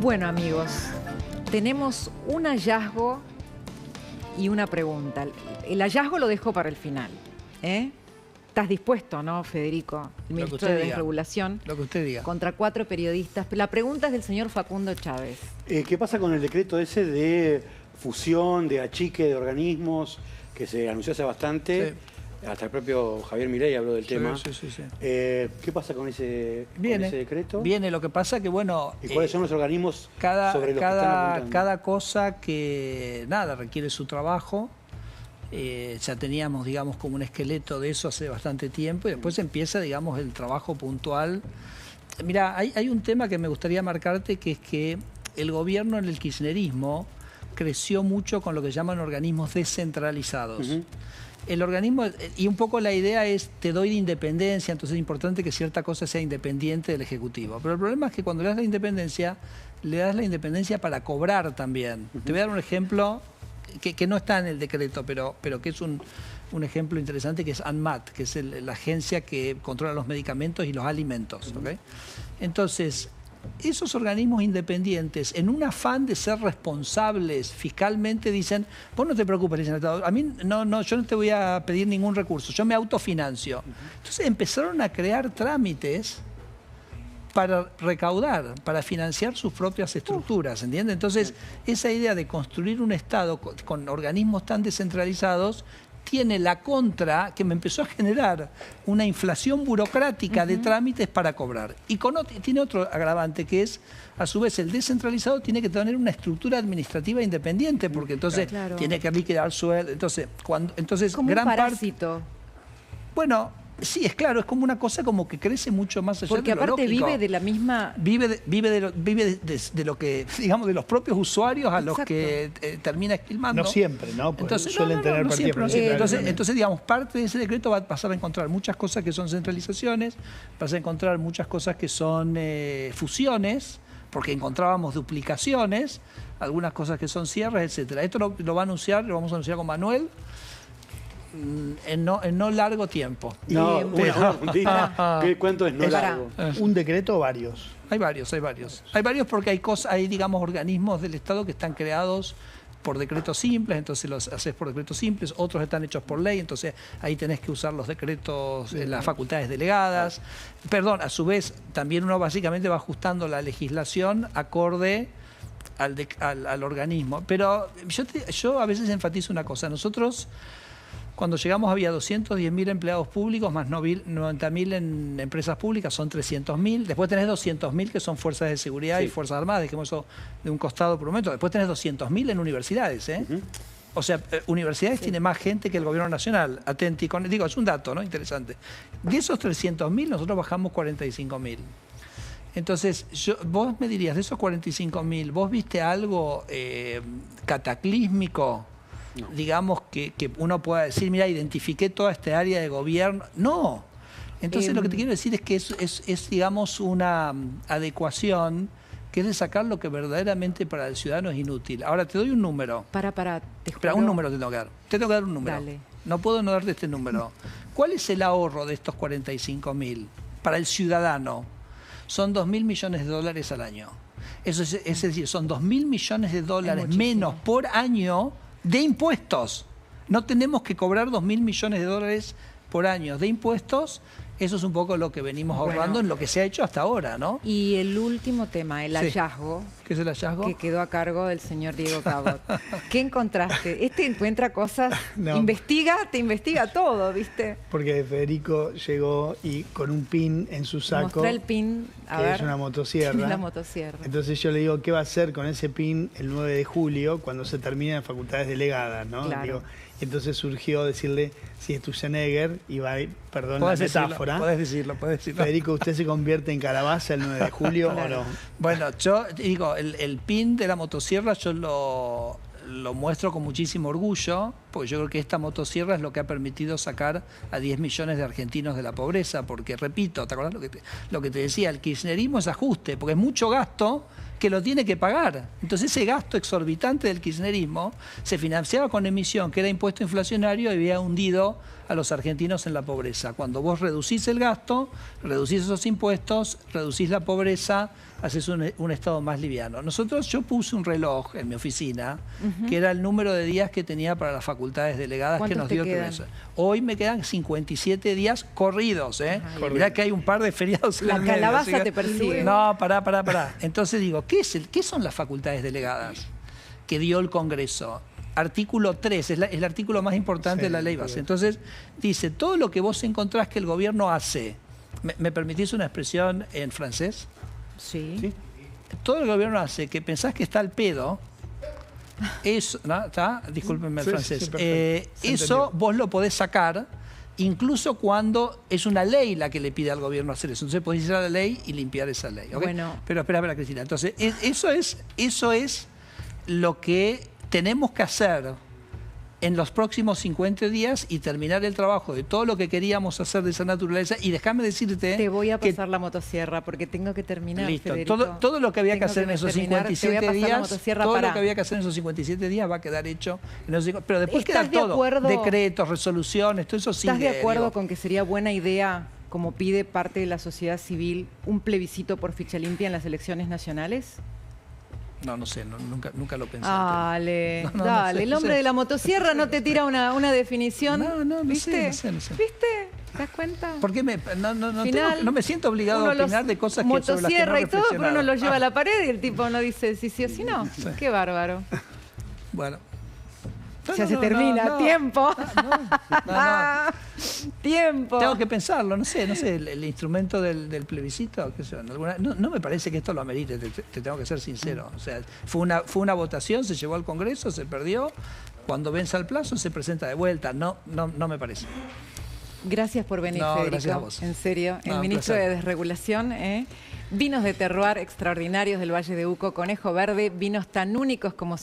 Bueno, amigos, tenemos un hallazgo y una pregunta. El hallazgo lo dejo para el final. ¿Estás dispuesto, no, Federico? El ministro de Desregulación. Lo que usted diga. Contra 4 periodistas. La pregunta es del señor Facundo Chávez. ¿Qué pasa con el decreto ese de fusión, de achique de organismos, que se anunció hace bastante? Sí. Hasta el propio Javier Milei habló del tema. Sí. ¿Qué pasa con ese decreto? Viene, lo que pasa que, bueno... ¿Y cuáles son los organismos sobre los que están apuntando? Cada cosa que, requiere su trabajo. Ya teníamos, digamos, como un esqueleto de eso hace bastante tiempo y después empieza, digamos, el trabajo puntual. Mira, hay un tema que me gustaría marcarte, que es que el gobierno en el kirchnerismo creció mucho con lo que llaman organismos descentralizados. El organismo, y un poco la idea es, te doy de independencia, entonces es importante que cierta cosa sea independiente del Ejecutivo. Pero el problema es que cuando le das la independencia para cobrar también. Te voy a dar un ejemplo que no está en el decreto, pero que es un ejemplo interesante, que es ANMAT, que es la agencia que controla los medicamentos y los alimentos. ¿Okay? Entonces, esos organismos independientes, en un afán de ser responsables fiscalmente, dicen, vos no te preocupes, dicen, a mí yo no te voy a pedir ningún recurso, yo me autofinancio. Entonces empezaron a crear trámites para recaudar, para financiar sus propias estructuras, ¿entiendes? Entonces, esa idea de construir un Estado con organismos tan descentralizados tiene la contra que me empezó a generar una inflación burocrática de trámites para cobrar. Y tiene otro agravante, que es, a su vez, el descentralizado tiene que tener una estructura administrativa independiente, porque entonces tiene que liquidar sueldo. Entonces, como gran un parásito. Bueno, sí, es claro, es como una cosa como que crece mucho más allá de lo lógico. Porque aparte vive de la misma... Vive de lo que, digamos, de los propios usuarios a los que termina esquilmando. No siempre, ¿no? Porque entonces, suelen tener partidos. Entonces, digamos, parte de ese decreto va a pasar a encontrar muchas cosas que son centralizaciones, vas a encontrar muchas cosas que son fusiones, porque encontrábamos duplicaciones, algunas cosas que son cierres, etcétera. Esto lo vamos a anunciar con Manuel en no largo tiempo. ¿Cuánto es no largo? ¿Un decreto o varios? Hay varios. Hay varios porque hay, digamos, organismos del Estado que están creados por decretos simples, entonces los haces por decretos simples, otros están hechos por ley, entonces ahí tenés que usar los decretos, las facultades delegadas. Perdón, a su vez, también uno básicamente va ajustando la legislación acorde al organismo. Pero yo a veces enfatizo una cosa. Nosotros, cuando llegamos, había 210.000 empleados públicos, más 90.000 en empresas públicas, son 300.000. Después tenés 200.000 que son fuerzas de seguridad y fuerzas armadas, dejemos eso de un costado por un momento. Después tenés 200.000 en universidades, O sea, universidades tiene más gente que el gobierno nacional. Digo, es un dato, ¿no? Interesante. De esos 300.000, nosotros bajamos 45.000. Entonces, vos me dirías, de esos 45.000, ¿vos viste algo cataclísmico? No. Digamos que uno pueda decir, mira, identifiqué toda esta área de gobierno. No. Entonces lo que te quiero decir es que es digamos, una adecuación que es de sacar lo que verdaderamente para el ciudadano es inútil. Ahora te doy un número. Espera, un número te tengo que dar. Te tengo que dar un número. Dale. No puedo no darte este número. ¿Cuál es el ahorro de estos 45.000 para el ciudadano? Son 2.000 millones de dólares al año. Eso es decir, son 2.000 millones de dólares menos por año de impuestos. No tenemos que cobrar 2.000 millones de dólares por año de impuestos. Eso es un poco lo que venimos ahorrando en lo que se ha hecho hasta ahora, ¿no? Y el último tema, el hallazgo. ¿Qué es el hallazgo? Que quedó a cargo del señor Diego Cabot. ¿Qué encontraste? Encuentra cosas, te investiga todo, ¿viste? Porque Federico llegó y con un pin en su saco. Mostrá el pin, es una motosierra. Es la motosierra. Entonces yo le digo, ¿qué va a hacer con ese pin el 9 de julio cuando se terminen las facultades delegadas, ¿no? Claro. Digo, entonces surgió decirle, si es Schwarzenegger, y va, perdón la metáfora. Podés decirlo. Federico, ¿usted se convierte en calabaza el 9 de julio o no? Bueno, yo digo, el pin de la motosierra yo lo muestro con muchísimo orgullo, porque yo creo que esta motosierra es lo que ha permitido sacar a 10 millones de argentinos de la pobreza, porque, repito, ¿te acordás lo que te decía? El kirchnerismo es ajuste, porque es mucho gasto que lo tiene que pagar. Entonces ese gasto exorbitante del kirchnerismo se financiaba con emisión, que era impuesto inflacionario, y había hundido a los argentinos en la pobreza. Cuando vos reducís el gasto, reducís esos impuestos, reducís la pobreza, haces un Estado más liviano. Yo puse un reloj en mi oficina, que era el número de días que tenía para las facultades delegadas que nos dio el Congreso. Hoy me quedan 57 días corridos, ¿eh? Mirá que hay un par de feriados en la medio, calabaza te persigue. No, pará. Entonces digo, ¿qué son las facultades delegadas que dio el Congreso? Artículo 3, es el artículo más importante de la ley base. Entonces, dice, todo lo que vos encontrás que el gobierno hace, ¿me permitís una expresión en francés? Sí. Todo el gobierno hace que pensás que está al pedo, eso, ¿no? ¿Está? Discúlpenme el francés. Eso vos lo podés sacar, incluso cuando es una ley la que le pide al gobierno hacer eso. Entonces podés ir a la ley y limpiar esa ley. ¿Okay? Bueno. Pero espera, Cristina. Entonces, eso es lo que tenemos que hacer en los próximos 50 días y terminar el trabajo de todo lo que queríamos hacer de esa naturaleza. Y déjame decirte... Te voy a pasar la motosierra porque tengo que terminar, listo. Federico. Todo lo que había que hacer en esos 57 días, lo que había que hacer en esos 57 días va a quedar hecho. Pero después queda todo. Decretos, resoluciones, todo eso sigue. ¿Estás de acuerdo con que sería buena idea, como pide parte de la sociedad civil, un plebiscito por ficha limpia en las elecciones nacionales? No sé, nunca lo pensé. Dale, dale. El hombre de la motosierra no te tira una definición. No ¿Viste? sé. ¿Viste? ¿Te das cuenta? Porque no me siento obligado a opinar de cosas que sobre las que no he reflexionado. Motosierra y todo, pero uno lo lleva a la pared y el tipo no dice si sí o si no. Sí. Qué bárbaro. Bueno. Ya se termina. Tiempo. Tiempo. Tengo que pensarlo, no sé, el instrumento del plebiscito, qué sé yo, no me parece que esto lo amerite, te tengo que ser sincero. O sea, fue una votación, se llevó al Congreso, se perdió, cuando venza el plazo se presenta de vuelta, no me parece. Gracias por venir, Federico. Gracias a vos. En serio, el ministro de Desregulación, vinos de terroir extraordinarios del Valle de Uco, Conejo Verde, vinos tan únicos como